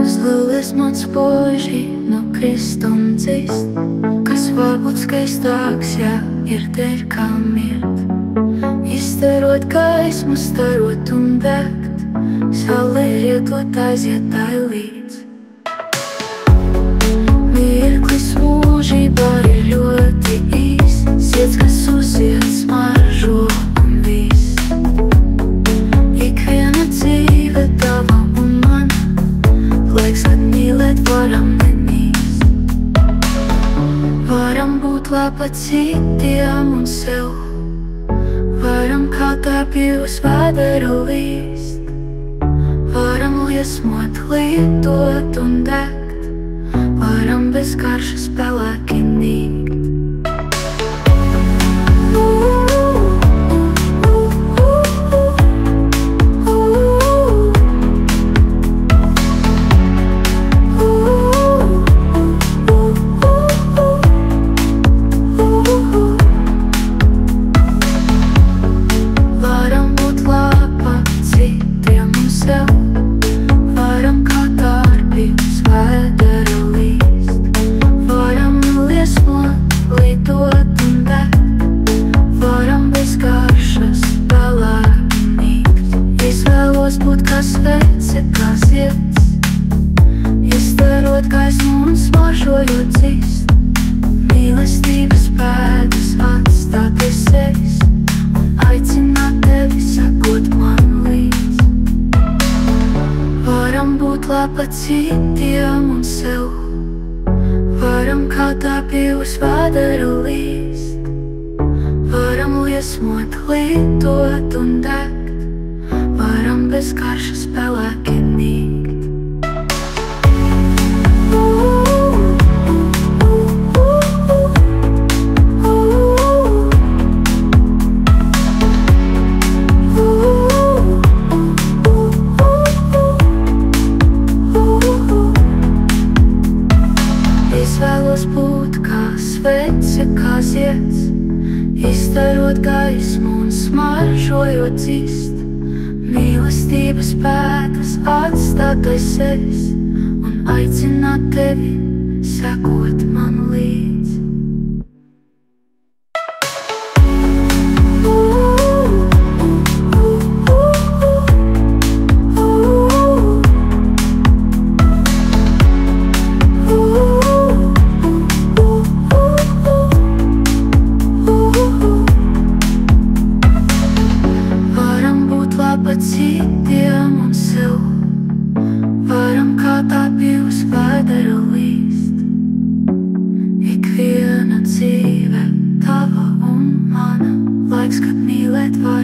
Zlulis mans poži no kristuma dzist, kas varbūt skaistāks, ja ir tev kā mirt. Izstarot gaismu, starot un degt, saule rietot aiziet tai līdz. Mirklis mūžībā ir ļoti īs, siets, kas uziet smaržo un viss. Ikviena dzīve tava un mana, laiks, kad mīlēt varam nenīst. Varam būt laba citiem un sev, varam kā tāpjūs vēderu līst. Varam liesmot, lietot un degt, varam bez karša spēlēki nīgt. Izstarot gaismu un smaržojot dzist, mīlestības pēdas atstāt es un aicināt tevi sekot man līdz. Varam būt laba citiem un sev, varam kā tāpjūs vēderu līst. Varam liesmot, lietot un degt, varam bez karša spēlēki nīgt. Es vēlos būt kā svece, kā zieds, izstarot gaismu un smaržojot dzist, mīlestības pēdas atstāt aiz sevis un aicināt tevi sekot man līdz. Citiem un sev, varam kā tāpjūs vēderu līst. Ikviena dzīve tava un mana, laiks, kad mīlēt var